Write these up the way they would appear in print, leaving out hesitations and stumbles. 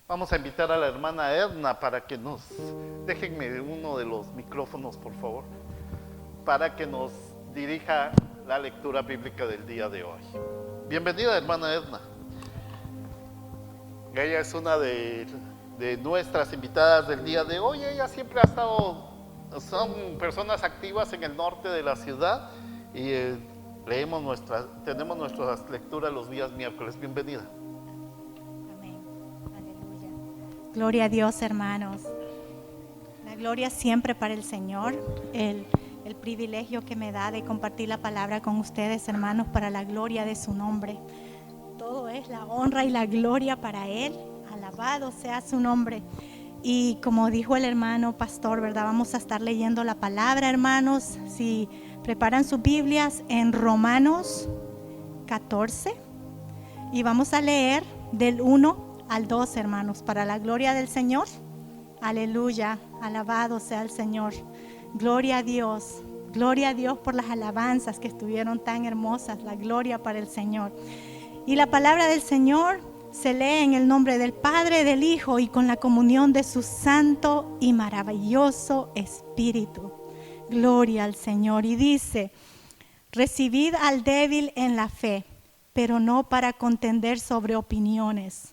Vamos a invitar a la hermana Edna para que nos... Déjenme uno de los micrófonos, por favor, para que nos dirija la lectura bíblica del día de hoy. Bienvenida, hermana Edna. Ella es una de nuestras invitadas del día de hoy. Ella siempre ha estado... Son personas activas en el norte de la ciudad y tenemos nuestras lecturas los días miércoles. Bienvenida. Amén. Aleluya. Gloria a Dios, hermanos. La gloria siempre para el Señor. El privilegio que me da de compartir la palabra con ustedes, hermanos, para la gloria de su nombre. Todo es la honra y la gloria para Él. Alabado sea su nombre. Y como dijo el hermano pastor, ¿verdad? Vamos a estar leyendo la palabra, hermanos. Si preparan sus Biblias en Romanos 14. Y vamos a leer del 1 al 2, hermanos, para la gloria del Señor. Aleluya, alabado sea el Señor. Gloria a Dios por las alabanzas que estuvieron tan hermosas. La gloria para el Señor. Y la palabra del Señor se lee en el nombre del Padre, del Hijo y con la comunión de su santo y maravilloso Espíritu. Gloria al Señor. Y dice: recibid al débil en la fe, pero no para contender sobre opiniones,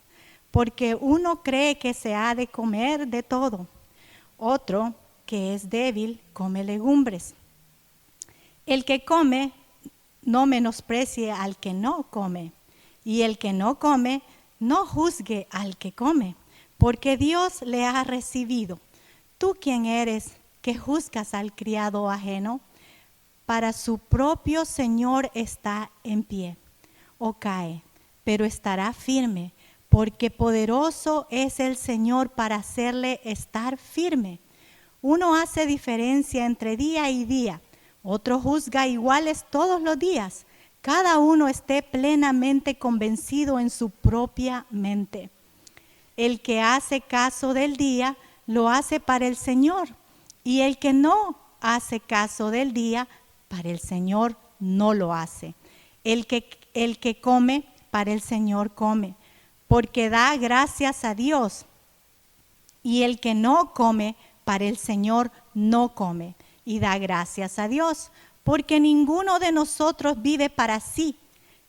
porque uno cree que se ha de comer de todo, otro, que es débil, come legumbres. El que come no menosprecie al que no come, y el que no come no juzgue al que come, porque Dios le ha recibido. ¿Tú quién eres que juzgas al criado ajeno? Para su propio Señor está en pie, o cae, pero estará firme, porque poderoso es el Señor para hacerle estar firme. Uno hace diferencia entre día y día, otro juzga iguales todos los días. Cada uno esté plenamente convencido en su propia mente. El que hace caso del día, lo hace para el Señor, y el que no hace caso del día, para el Señor no lo hace. El que come, para el Señor come, porque da gracias a Dios. Y el que no come, para el Señor no come, y da gracias a Dios, porque ninguno de nosotros vive para sí,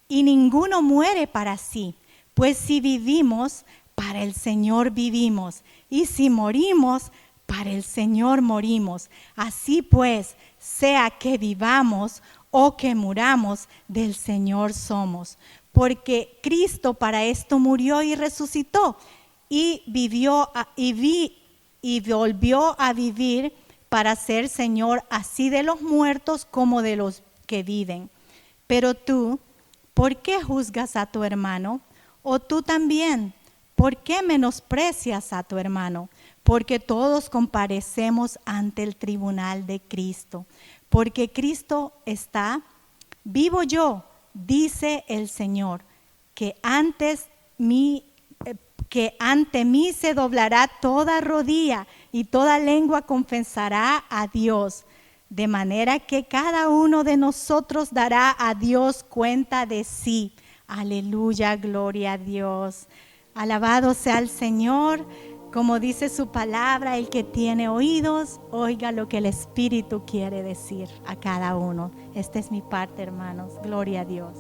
y ninguno muere para sí. Pues si vivimos, para el Señor vivimos, y si morimos, para el Señor morimos. Así pues, sea que vivamos o que muramos, del Señor somos. Porque Cristo para esto murió y resucitó, y volvió a vivir para ser Señor así de los muertos como de los que viven. Pero tú, ¿por qué juzgas a tu hermano? O tú también, ¿por qué menosprecias a tu hermano? Porque todos comparecemos ante el tribunal de Cristo. Porque Cristo está, vivo yo, dice el Señor, que ante mí se doblará toda rodilla y toda lengua confesará a Dios. De manera que cada uno de nosotros dará a Dios cuenta de sí. Aleluya, gloria a Dios. Alabado sea el Señor. Como dice su palabra, el que tiene oídos, oiga lo que el Espíritu quiere decir a cada uno. Esta es mi parte, hermanos. Gloria a Dios.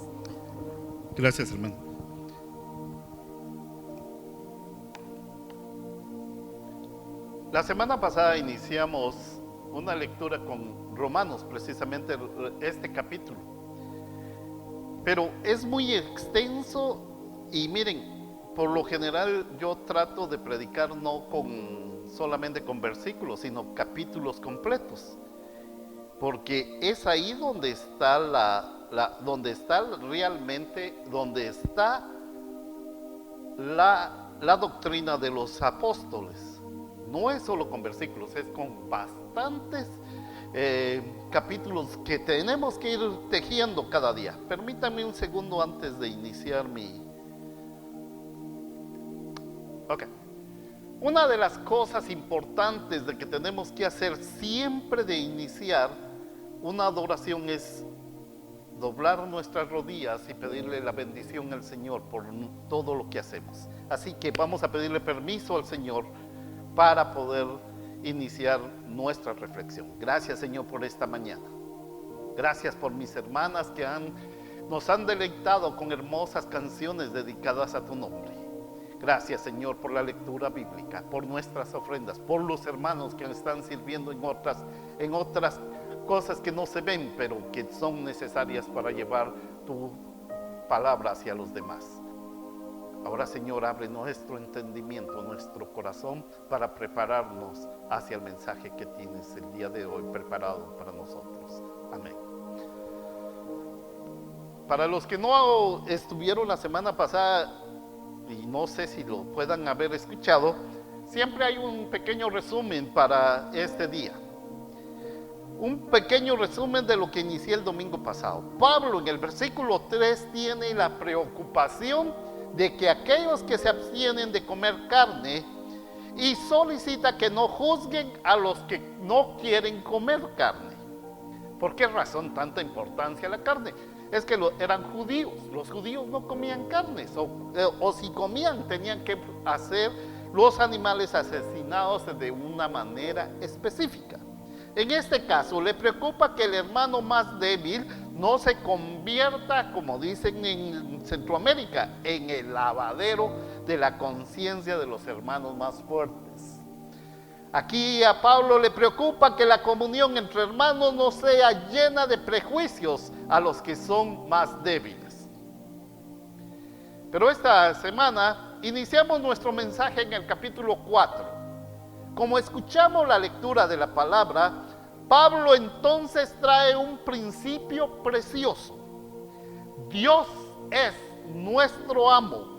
Gracias, hermano. La semana pasada iniciamos una lectura con Romanos, precisamente este capítulo. Pero es muy extenso y miren, por lo general yo trato de predicar no solamente con versículos, sino capítulos completos. Porque es ahí donde está la doctrina de los apóstoles. No es solo con versículos, es con bastantes capítulos que tenemos que ir tejiendo cada día. Permítanme un segundo antes de iniciar Ok. Una de las cosas importantes de que tenemos que hacer siempre de iniciar una adoración es doblar nuestras rodillas y pedirle la bendición al Señor por todo lo que hacemos. Así que vamos a pedirle permiso al Señor para poder iniciar nuestra reflexión. Gracias, Señor, por esta mañana. Gracias por mis hermanas que nos han deleitado con hermosas canciones dedicadas a tu nombre. Gracias, Señor, por la lectura bíblica, por nuestras ofrendas, por los hermanos que están sirviendo en otras cosas que no se ven, pero que son necesarias para llevar tu palabra hacia los demás. Ahora, Señor, abre nuestro entendimiento, nuestro corazón, para prepararnos hacia el mensaje que tienes el día de hoy preparado para nosotros. Amén. Para los que no estuvieron la semana pasada, y no sé si lo puedan haber escuchado, siempre hay un pequeño resumen para este día. Un pequeño resumen de lo que inicié el domingo pasado. Pablo en el versículo 3 tiene la preocupación de que aquellos que se abstienen de comer carne, y solicita que no juzguen a los que no quieren comer carne. ¿Por qué razón tanta importancia la carne? Es que eran judíos, los judíos no comían carnes, o si comían tenían que hacer los animales asesinados de una manera específica. En este caso le preocupa que el hermano más débil no se convierta, como dicen en Centroamérica, en el lavadero de la conciencia de los hermanos más fuertes. Aquí a Pablo le preocupa que la comunión entre hermanos no sea llena de prejuicios a los que son más débiles. Pero esta semana iniciamos nuestro mensaje en el capítulo 4. Como escuchamos la lectura de la palabra, Pablo entonces trae un principio precioso. Dios es nuestro amo.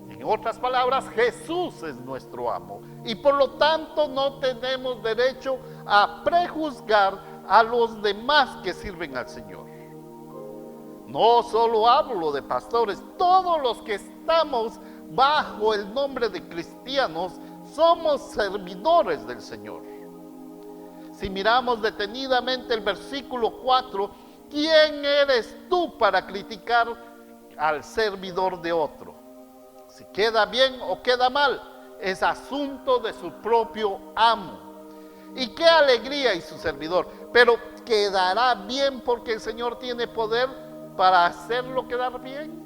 En otras palabras, Jesús es nuestro amo. Y por lo tanto no tenemos derecho a prejuzgar a los demás que sirven al Señor. No solo hablo de pastores, todos los que estamos bajo el nombre de cristianos somos servidores del Señor. Si miramos detenidamente el versículo 4, ¿quién eres tú para criticar al servidor de otro? Si queda bien o queda mal, es asunto de su propio amo. Y qué alegría y su servidor, pero quedará bien porque el Señor tiene poder para hacerlo quedar bien.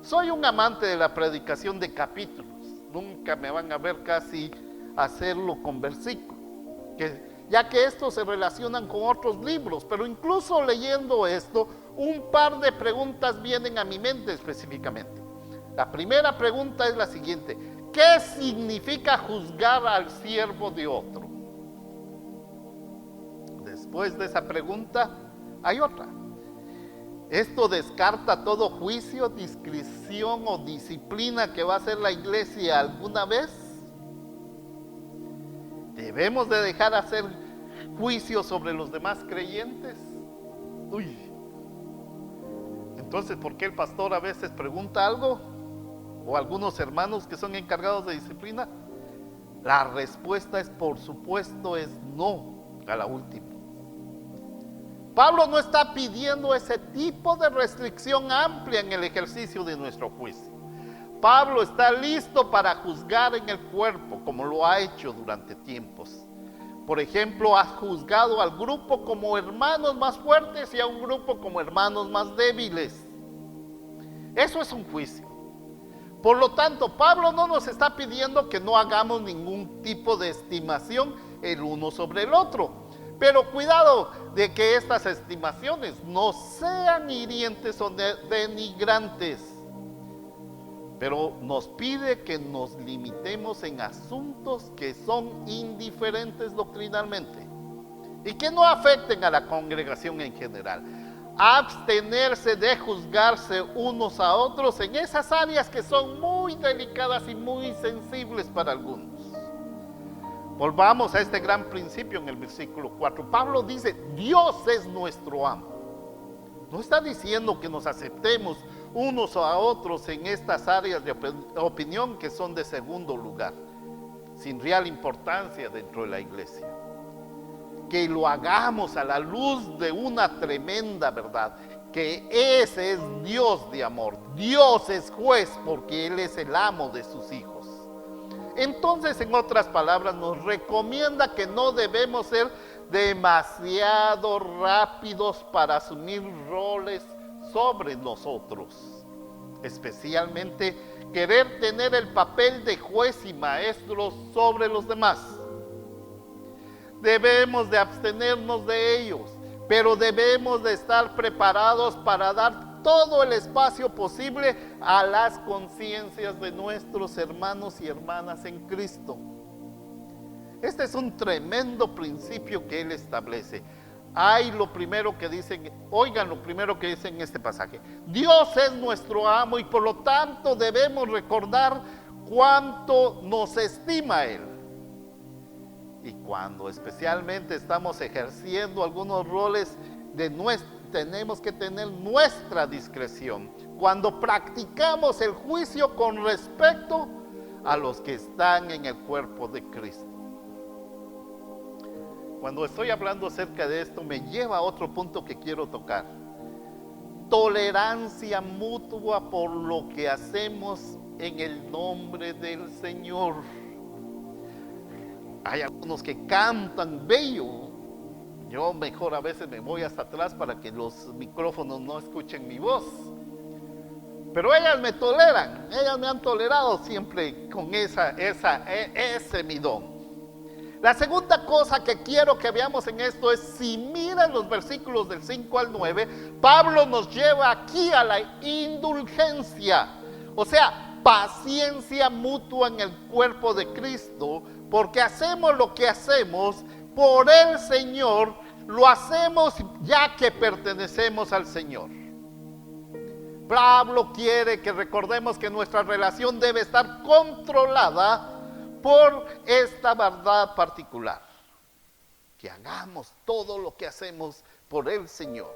Soy un amante de la predicación de capítulos. Nunca me van a ver casi hacerlo con versículos, ya que estos se relacionan con otros libros, pero incluso leyendo esto, un par de preguntas vienen a mi mente específicamente. La primera pregunta es la siguiente: ¿qué significa juzgar al siervo de otro? Después de esa pregunta hay otra. ¿Esto descarta todo juicio, discreción o disciplina que va a hacer la iglesia alguna vez? ¿Debemos de dejar hacer juicios sobre los demás creyentes? Entonces, ¿por qué el pastor a veces pregunta algo? ¿O algunos hermanos que son encargados de disciplina? La respuesta es, por supuesto, es no a la última. Pablo no está pidiendo ese tipo de restricción amplia en el ejercicio de nuestro juicio. Pablo está listo para juzgar en el cuerpo, como lo ha hecho durante tiempos. Por ejemplo, ha juzgado al grupo como hermanos más fuertes y a un grupo como hermanos más débiles. Eso es un juicio. Por lo tanto, Pablo no nos está pidiendo que no hagamos ningún tipo de estimación el uno sobre el otro. Pero cuidado de que estas estimaciones no sean hirientes o denigrantes. Pero nos pide que nos limitemos en asuntos que son indiferentes doctrinalmente y que no afecten a la congregación en general. Abstenerse de juzgarse unos a otros en esas áreas que son muy delicadas y muy sensibles para algunos. Volvamos a este gran principio en el versículo 4. Pablo dice, Dios es nuestro amo. No está diciendo que nos aceptemos unos a otros en estas áreas de opinión que son de segundo lugar, sin real importancia dentro de la iglesia. que lo hagamos a la luz de una tremenda verdad, que ese es Dios de amor. Dios es juez porque Él es el amo de sus hijos. Entonces, en otras palabras, nos recomienda que no debemos ser demasiado rápidos para asumir roles sobre nosotros, especialmente querer tener el papel de juez y maestro sobre los demás. Debemos de abstenernos de ellos, pero debemos de estar preparados para dar todo el espacio posible a las conciencias de nuestros hermanos y hermanas en Cristo. Este es un tremendo principio que Él establece. Hay lo primero que dicen, oigan lo primero que dice en este pasaje. Dios es nuestro amo y por lo tanto debemos recordar cuánto nos estima Él. Y cuando especialmente estamos ejerciendo algunos roles tenemos que tener nuestra discreción. Cuando practicamos el juicio con respecto a los que están en el cuerpo de Cristo. Cuando estoy hablando acerca de esto, me lleva a otro punto que quiero tocar. Tolerancia mutua por lo que hacemos en el nombre del Señor. Hay algunos que cantan bello. Yo mejor a veces me voy hasta atrás para que los micrófonos no escuchen mi voz. Pero ellas me toleran, ellas me han tolerado siempre con ese mi don. La segunda cosa que quiero que veamos en esto es, si miran los versículos del 5 al 9, Pablo nos lleva aquí a la indulgencia, o sea, paciencia mutua en el cuerpo de Cristo, porque hacemos lo que hacemos por el Señor, lo hacemos ya que pertenecemos al Señor. Pablo quiere que recordemos que nuestra relación debe estar controlada por esta verdad particular, que hagamos todo lo que hacemos por el Señor,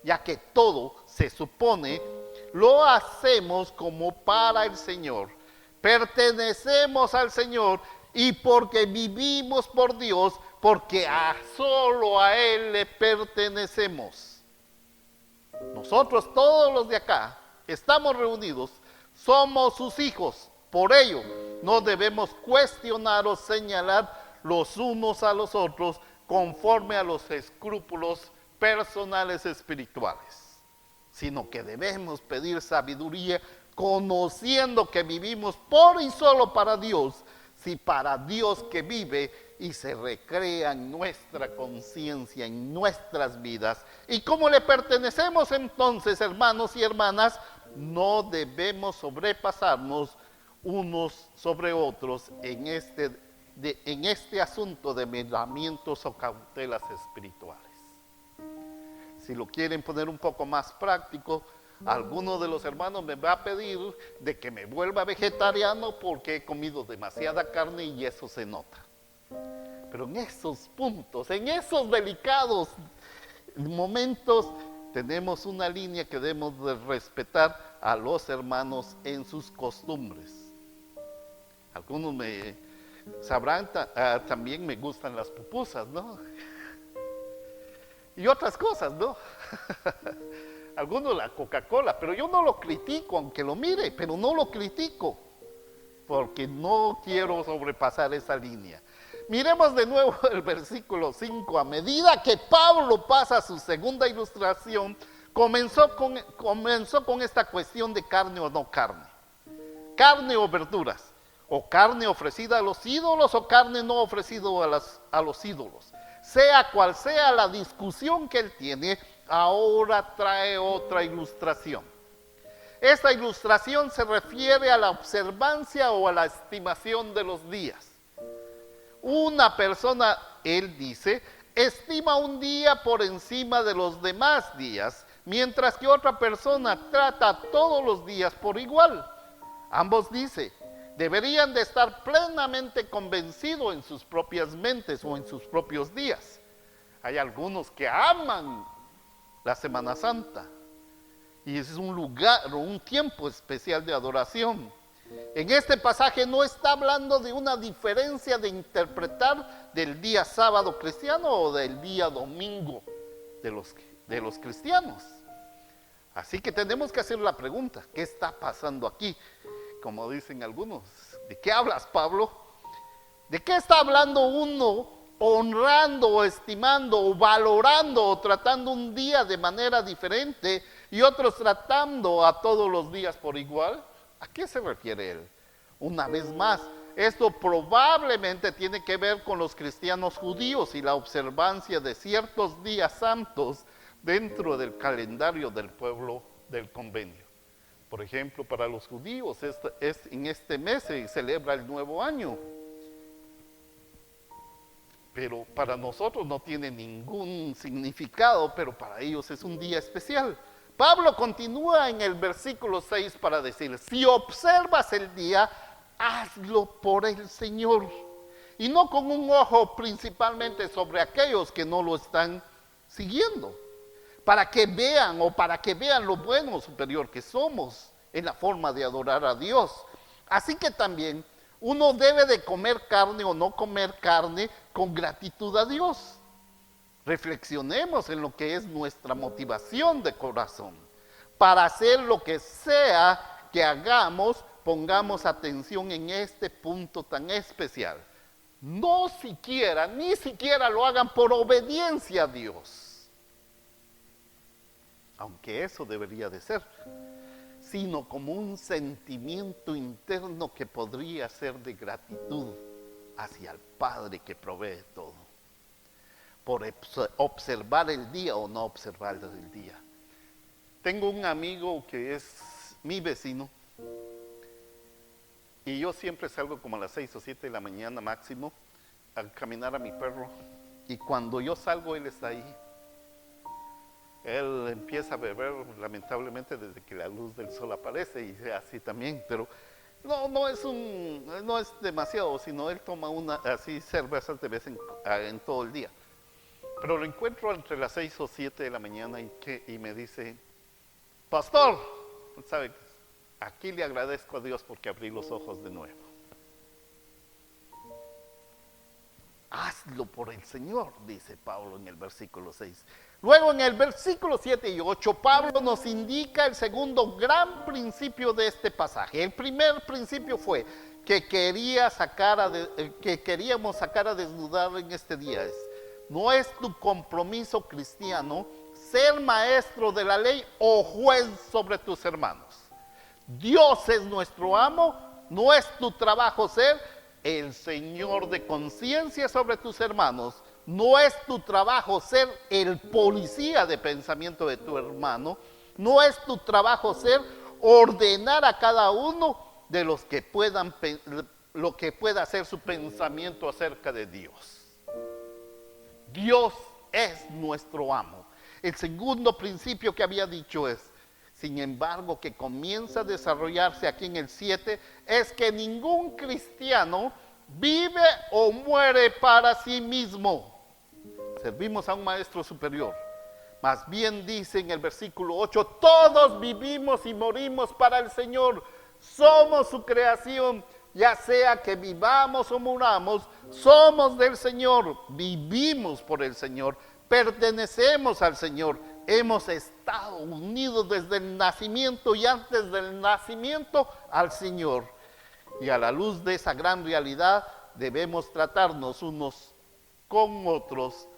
ya que todo se supone lo hacemos como para el Señor, pertenecemos al Señor y porque vivimos por Dios, porque solo a Él le pertenecemos. Nosotros todos los de acá estamos reunidos, somos sus hijos. Por ello, no debemos cuestionar o señalar los unos a los otros conforme a los escrúpulos personales espirituales, sino que debemos pedir sabiduría conociendo que vivimos por y solo para Dios, si para Dios que vive y se recrea en nuestra conciencia, en nuestras vidas. Y como le pertenecemos entonces, hermanos y hermanas, no debemos sobrepasarnos unos sobre otros en este asunto de mandamientos o cautelas espirituales. Si lo quieren poner un poco más práctico, alguno de los hermanos me va a pedir de que me vuelva vegetariano porque he comido demasiada carne y eso se nota. Pero en esos puntos, en esos delicados momentos, tenemos una línea que debemos de respetar a los hermanos en sus costumbres. Algunos me sabrán, también me gustan las pupusas, ¿no? Y otras cosas, ¿no? Algunos la Coca-Cola, pero yo no lo critico, aunque lo mire, pero no lo critico, porque no quiero sobrepasar esa línea. Miremos de nuevo el versículo 5. A medida que Pablo pasa su segunda ilustración, comenzó con esta cuestión de carne o no carne. Carne o verduras. O carne ofrecida a los ídolos o carne no ofrecida a los ídolos. Sea cual sea la discusión que él tiene, ahora trae otra ilustración. Esta ilustración se refiere a la observancia o a la estimación de los días. Una persona, él dice, estima un día por encima de los demás días, mientras que otra persona trata todos los días por igual. Ambos, dice, deberían de estar plenamente convencidos en sus propias mentes o en sus propios días. Hay algunos que aman la Semana Santa y es un lugar o un tiempo especial de adoración. En este pasaje no está hablando de una diferencia de interpretar del día sábado cristiano o del día domingo de los cristianos. Así que tenemos que hacer la pregunta, ¿qué está pasando aquí? Como dicen algunos, ¿de qué hablas, Pablo? ¿De qué está hablando uno honrando o estimando o valorando o tratando un día de manera diferente y otros tratando a todos los días por igual? ¿A qué se refiere él? Una vez más, esto probablemente tiene que ver con los cristianos judíos y la observancia de ciertos días santos dentro del calendario del pueblo del convenio. Por ejemplo, para los judíos en este mes se celebra el nuevo año. Pero para nosotros no tiene ningún significado, pero para ellos es un día especial. Pablo continúa en el versículo 6 para decir, si observas el día, hazlo por el Señor. Y no con un ojo principalmente sobre aquellos que no lo están siguiendo. Para que vean lo bueno o superior que somos en la forma de adorar a Dios. Así que también uno debe de comer carne o no comer carne con gratitud a Dios. Reflexionemos en lo que es nuestra motivación de corazón. Para hacer lo que sea que hagamos, pongamos atención en este punto tan especial. Ni siquiera lo hagan por obediencia a Dios. Aunque eso debería de ser, sino como un sentimiento interno que podría ser de gratitud hacia el Padre que provee todo. Por observar el día o no observar el día. Tengo un amigo que es mi vecino y yo siempre salgo como a las 6 o 7 de la mañana máximo a caminar a mi perro, y cuando yo salgo él está ahí. Él empieza a beber lamentablemente desde que la luz del sol aparece y así también, pero no es demasiado, sino él toma así cervezas de vez en todo el día. Pero lo encuentro entre las 6 o 7 de la mañana y me dice, pastor, ¿sabe? Aquí le agradezco a Dios porque abrí los ojos de nuevo. Hazlo por el Señor, dice Pablo en el versículo 6. Luego en el versículo 7 y 8, Pablo nos indica el segundo gran principio de este pasaje. El primer principio fue que queríamos sacar a desnudar en este día. No es tu compromiso cristiano ser maestro de la ley o juez sobre tus hermanos. Dios es nuestro amo, no es tu trabajo ser el señor de conciencia sobre tus hermanos. No es tu trabajo ser el policía de pensamiento de tu hermano. No es tu trabajo ser ordenar a cada uno de los que lo que pueda ser su pensamiento acerca de Dios. Dios es nuestro amo. El segundo principio que había dicho sin embargo, que comienza a desarrollarse aquí en el 7, es que ningún cristiano vive o muere para sí mismo. Servimos a un maestro superior. Más bien dice en el versículo 8, todos vivimos y morimos para el Señor. Somos su creación, ya sea que vivamos o muramos, somos del Señor, vivimos por el Señor, pertenecemos al Señor. Hemos estado unidos desde el nacimiento y antes del nacimiento al Señor. Y a la luz de esa gran realidad debemos tratarnos unos con otros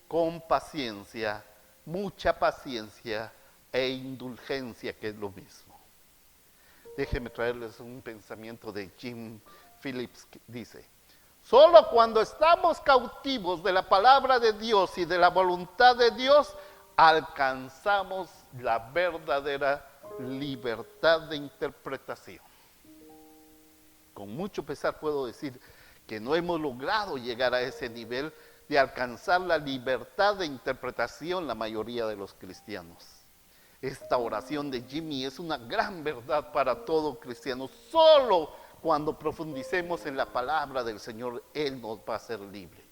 con paciencia, mucha paciencia e indulgencia, que es lo mismo. Déjenme traerles un pensamiento de Jim Phillips que dice: solo cuando estamos cautivos de la palabra de Dios y de la voluntad de Dios, alcanzamos la verdadera libertad de interpretación. Con mucho pesar puedo decir que no hemos logrado llegar a ese nivel de alcanzar la libertad de interpretación la mayoría de los cristianos. Esta oración de Jimmy es una gran verdad para todo cristiano. Solo cuando profundicemos en la palabra del Señor, Él nos va a hacer libre.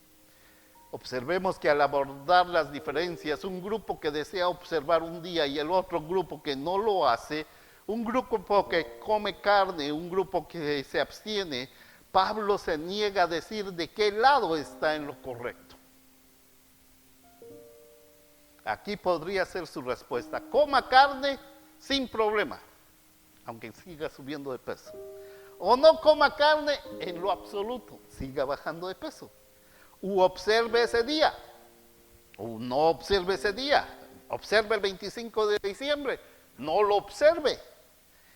Observemos que al abordar las diferencias, un grupo que desea observar un día y el otro grupo que no lo hace, un grupo que come carne, un grupo que se abstiene, Pablo se niega a decir de qué lado está en lo correcto. Aquí podría ser su respuesta: coma carne sin problema, aunque siga subiendo de peso. O no coma carne en lo absoluto, siga bajando de peso. O observe ese día, o no observe ese día. Observe el 25 de diciembre, no lo observe.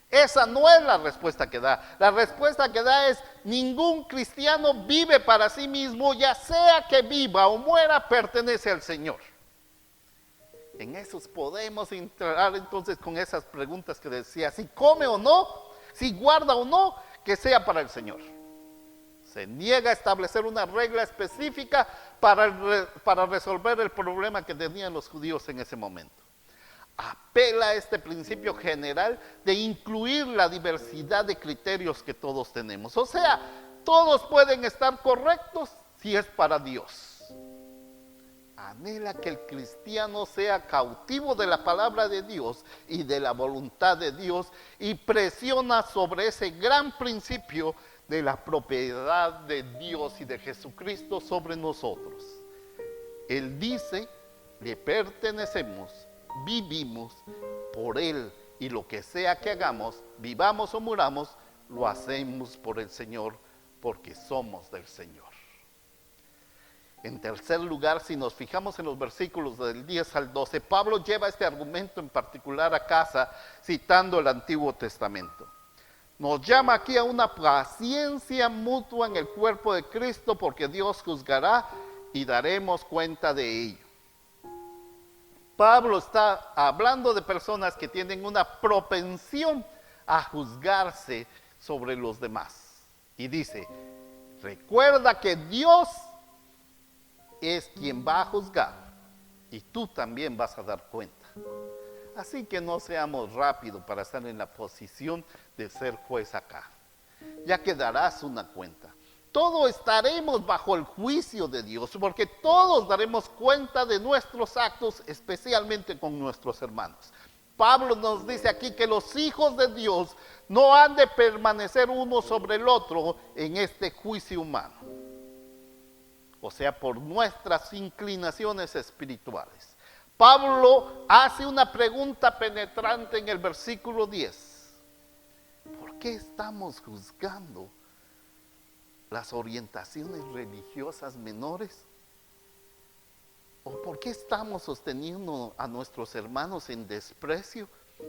Esa no es la respuesta que da. La respuesta que da es: ningún cristiano vive para sí mismo, ya sea que viva o muera, pertenece al Señor. En esos podemos entrar entonces con esas preguntas que decía: si come o no, si guarda o no, que sea para el Señor. Se niega a establecer una regla específica para resolver el problema que tenían los judíos en ese momento. Apela a este principio general de incluir la diversidad de criterios que todos tenemos. O sea, todos pueden estar correctos si es para Dios. Anhela que el cristiano sea cautivo de la palabra de Dios y de la voluntad de Dios, y presiona sobre ese gran principio de la propiedad de Dios y de Jesucristo sobre nosotros. Él dice: le pertenecemos, vivimos por Él, y lo que sea que hagamos, vivamos o muramos, lo hacemos por el Señor, porque somos del Señor. En tercer lugar, si nos fijamos en los versículos del 10 al 12, Pablo lleva este argumento en particular a casa, citando el Antiguo Testamento. Nos llama aquí a una paciencia mutua en el cuerpo de Cristo, porque Dios juzgará y daremos cuenta de ello. Pablo está hablando de personas que tienen una propensión a juzgarse sobre los demás. Y dice: recuerda que Dios es quien va a juzgar, y tú también vas a dar cuenta. Así que no seamos rápidos para estar en la posición de ser juez acá, ya que darás una cuenta. Todos estaremos bajo el juicio de Dios, porque todos daremos cuenta de nuestros actos, especialmente con nuestros hermanos. Pablo nos dice aquí que los hijos de Dios no han de permanecer uno sobre el otro en este juicio humano, o sea, por nuestras inclinaciones espirituales. Pablo hace una pregunta penetrante en el versículo 10. ¿Por qué estamos juzgando las orientaciones religiosas menores? ¿O por qué estamos sosteniendo a nuestros hermanos en desprecio?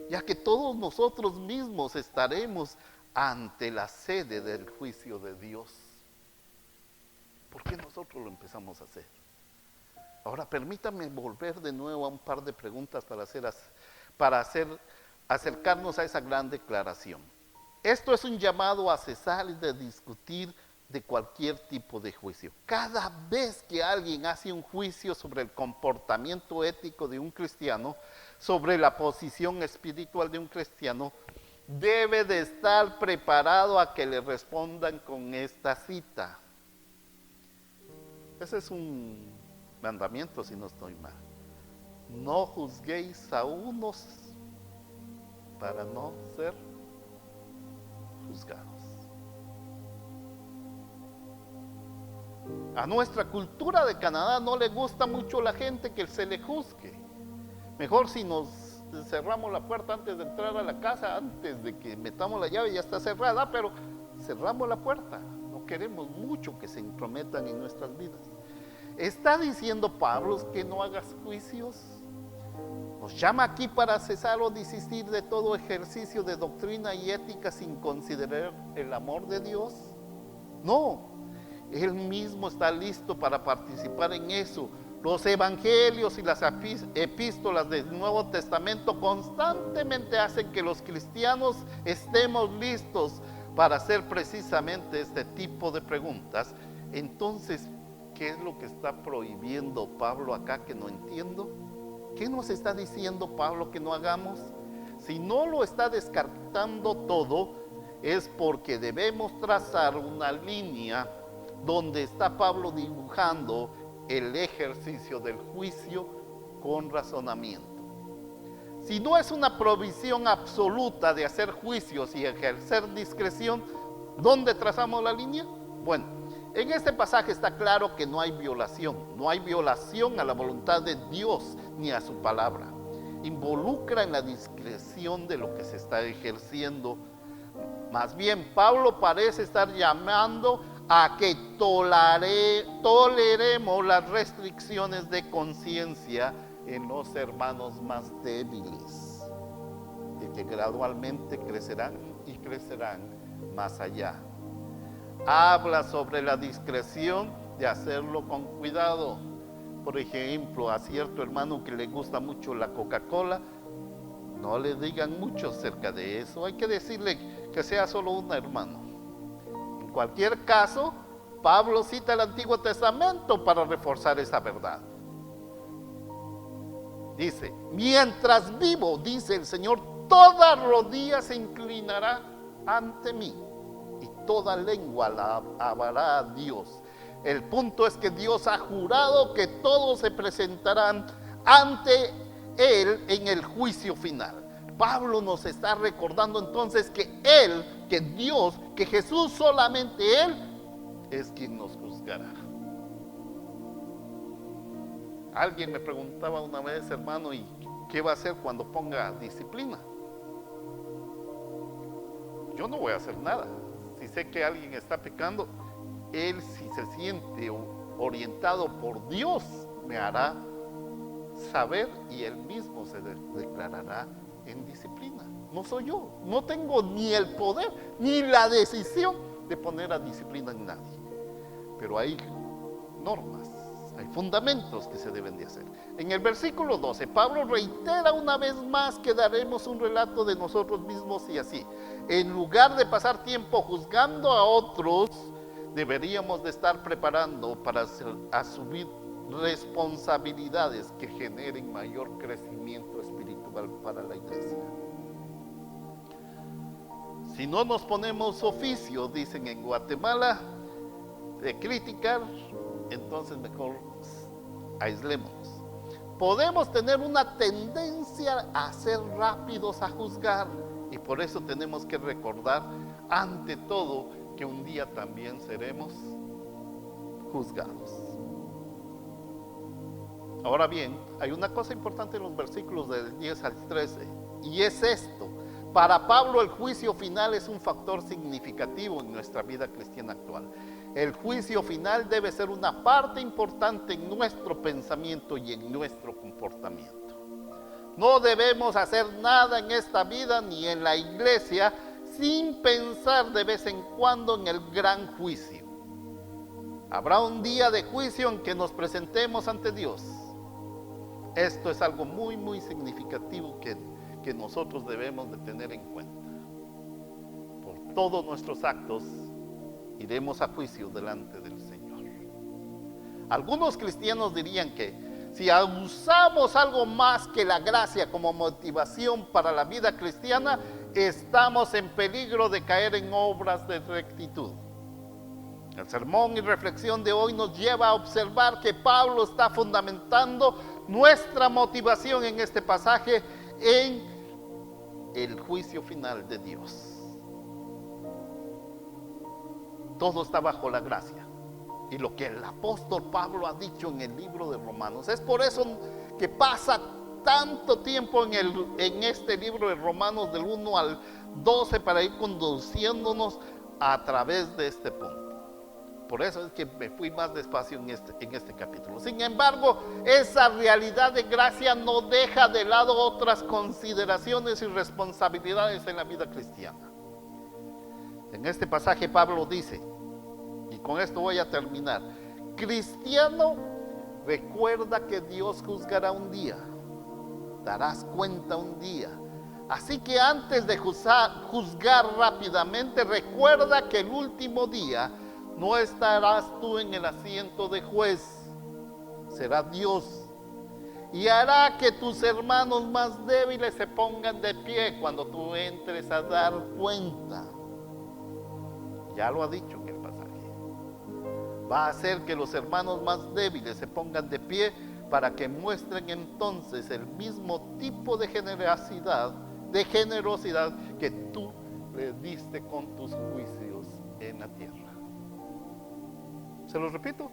Ya que todos nosotros mismos estaremos ante la sede del juicio de Dios. ¿Por qué nosotros lo empezamos a hacer? Ahora permítame volver de nuevo a un par de preguntas para acercarnos a esa gran declaración. Esto es un llamado a cesar de discutir de cualquier tipo de juicio. Cada vez que alguien hace un juicio sobre el comportamiento ético de un cristiano, sobre la posición espiritual de un cristiano, debe de estar preparado a que le respondan con esta cita. Ese es un mandamiento, si no estoy mal. No juzguéis a unos para no ser juzgados. A nuestra cultura de Canadá no le gusta mucho a la gente que se le juzgue. Mejor si nos cerramos la puerta antes de entrar a la casa, antes de que metamos la llave, ya está cerrada, pero cerramos la puerta. No queremos mucho que se intrometan en nuestras vidas. ¿Está diciendo Pablo que no hagas juicios? ¿Nos llama aquí para cesar o desistir de todo ejercicio de doctrina y ética sin considerar el amor de Dios? No, Él mismo está listo para participar en eso. Los evangelios y las epístolas del Nuevo Testamento constantemente hacen que los cristianos estemos listos para hacer precisamente este tipo de preguntas. Entonces, ¿qué es lo que está prohibiendo Pablo acá que no entiendo? ¿Qué nos está diciendo Pablo que no hagamos? Si no lo está descartando todo, es porque debemos trazar una línea donde está Pablo dibujando el ejercicio del juicio con razonamiento. Si no es una provisión absoluta de hacer juicios y ejercer discreción, ¿dónde trazamos la línea? Bueno, en este pasaje está claro que no hay violación a la voluntad de Dios ni a su palabra. Involucra en la discreción de lo que se está ejerciendo. Más bien, Pablo parece estar llamando a que toleremos las restricciones de conciencia en los hermanos más débiles, y que gradualmente crecerán y crecerán más allá. Habla sobre la discreción de hacerlo con cuidado. Por ejemplo, a cierto hermano que le gusta mucho la Coca-Cola, no le digan mucho acerca de eso. Hay que decirle que sea solo un hermano. En cualquier caso, Pablo cita el Antiguo Testamento para reforzar esa verdad. Dice, mientras vivo, dice el Señor, toda rodilla se inclinará ante mí y toda lengua alabará a Dios. El punto es que Dios ha jurado que todos se presentarán ante Él en el juicio final. Pablo nos está recordando entonces que Él, que Dios, que Jesús, solamente Él es quien nos juzgará. Alguien me preguntaba una vez, hermano, ¿y qué va a hacer cuando ponga disciplina? Yo no voy a hacer nada. Si sé que alguien está pecando, él, si se siente orientado por Dios, me hará saber y él mismo se declarará en disciplina. No soy yo, no tengo ni el poder ni la decisión de poner a disciplina en nadie. Pero hay normas, hay fundamentos que se deben de hacer. En el versículo 12, Pablo reitera una vez más que daremos un relato de nosotros mismos y así. En lugar de pasar tiempo juzgando a otros, deberíamos de estar preparando para asumir responsabilidades que generen mayor crecimiento espiritual para la iglesia. Si no nos ponemos oficio, dicen en Guatemala, de criticar, entonces mejor aislémonos. Podemos tener una tendencia a ser rápidos a juzgar y por eso tenemos que recordar ante todo que un día también seremos juzgados. Ahora bien, hay una cosa importante en los versículos del 10 al 13 y es esto. Para Pablo el juicio final es un factor significativo en nuestra vida cristiana actual. El juicio final debe ser una parte importante en nuestro pensamiento y en nuestro comportamiento. No debemos hacer nada en esta vida ni en la iglesia sin pensar de vez en cuando en el gran juicio. Habrá un día de juicio en que nos presentemos ante Dios. Esto es algo muy, muy significativo que nosotros debemos de tener en cuenta. Por todos nuestros actos iremos a juicio delante del Señor. Algunos cristianos dirían que si usamos algo más que la gracia como motivación para la vida cristiana, estamos en peligro de caer en obras de rectitud. El sermón y reflexión de hoy nos lleva a observar que Pablo está fundamentando nuestra motivación en este pasaje en el juicio final de Dios. Todo está bajo la gracia. Y lo que el apóstol Pablo ha dicho en el libro de Romanos. Es por eso que pasa tanto tiempo en este libro de Romanos del 1 al 12 para ir conduciéndonos a través de este punto. Por eso es que me fui más despacio en este capítulo. Sin embargo, esa realidad de gracia no deja de lado otras consideraciones y responsabilidades en la vida cristiana. En este pasaje Pablo dice, y con esto voy a terminar, cristiano, recuerda que Dios juzgará un día, darás cuenta un día. Así que antes de juzgar rápidamente, recuerda que el último día no estarás tú en el asiento de juez, será Dios. Y hará que tus hermanos más débiles se pongan de pie cuando tú entres a dar cuenta. Ya lo ha dicho en el pasaje. Va a hacer que los hermanos más débiles se pongan de pie para que muestren entonces el mismo tipo de generosidad que tú le diste con tus juicios en la tierra. Se los repito,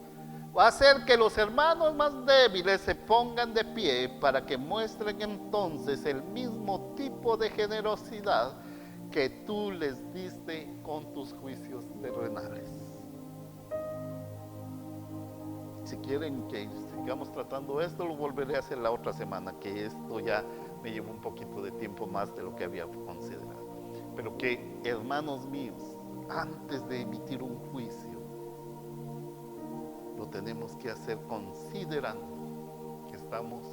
va a hacer que los hermanos más débiles se pongan de pie para que muestren entonces el mismo tipo de generosidad que tú les diste con tus juicios terrenales. Si quieren que sigamos tratando esto, lo volveré a hacer la otra semana, que esto ya me llevó un poquito de tiempo más de lo que había considerado. Pero que, hermanos míos, antes de emitir un juicio, lo tenemos que hacer considerando que estamos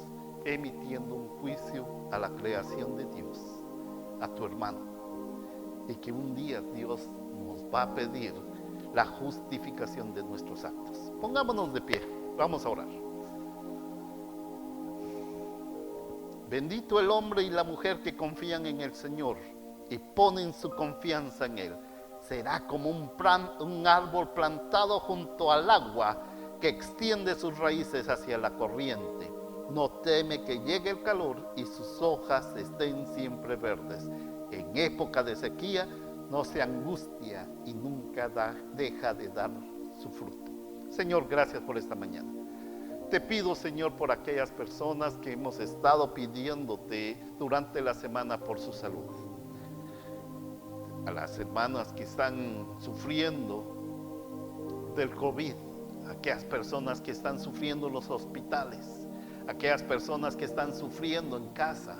emitiendo un juicio a la creación de Dios, a tu hermano, y que un día Dios nos va a pedir la justificación de nuestros actos. Pongámonos de pie, vamos a orar. Bendito el hombre y la mujer que confían en el Señor y ponen su confianza en Él. Será como un árbol plantado junto al agua que extiende sus raíces hacia la corriente. No teme que llegue el calor y sus hojas estén siempre verdes. En época de sequía no se angustia y nunca deja de dar su fruto. Señor, gracias por esta mañana. Te pido, Señor, por aquellas personas que hemos estado pidiéndote durante la semana por su salud. A las hermanas que están sufriendo del COVID, aquellas personas que están sufriendo en los hospitales, aquellas personas que están sufriendo en casa,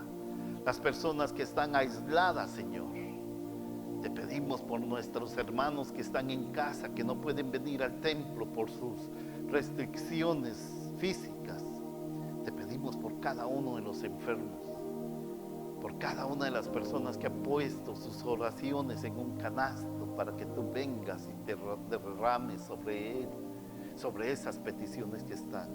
las personas que están aisladas, Señor. Te pedimos por nuestros hermanos que están en casa, que no pueden venir al templo por sus restricciones físicas. Te pedimos por cada uno de los enfermos, por cada una de las personas que ha puesto sus oraciones en un canasto para que tú vengas y te derrames sobre él, sobre esas peticiones que están.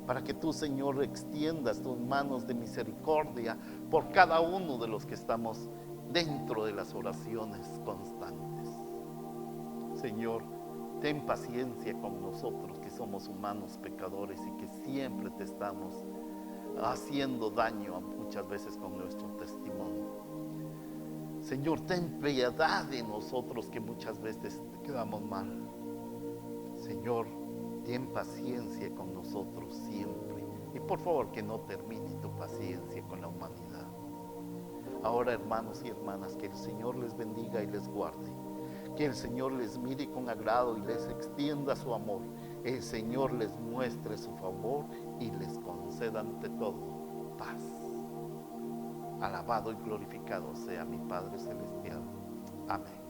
Para que tú, Señor, extiendas tus manos de misericordia por cada uno de los que estamos dentro de las oraciones constantes. Señor, ten paciencia con nosotros que somos humanos pecadores y que siempre te estamos haciendo daño muchas veces con nuestro testimonio. Señor, ten piedad de nosotros que muchas veces te quedamos mal. Señor, ten paciencia con nosotros siempre. Y por favor que no termine tu paciencia con la humanidad. Ahora, hermanos y hermanas, que el Señor les bendiga y les guarde. Que el Señor les mire con agrado y les extienda su amor. El Señor les muestre su favor y les conceda ante todo paz. Alabado y glorificado sea mi Padre Celestial. Amén.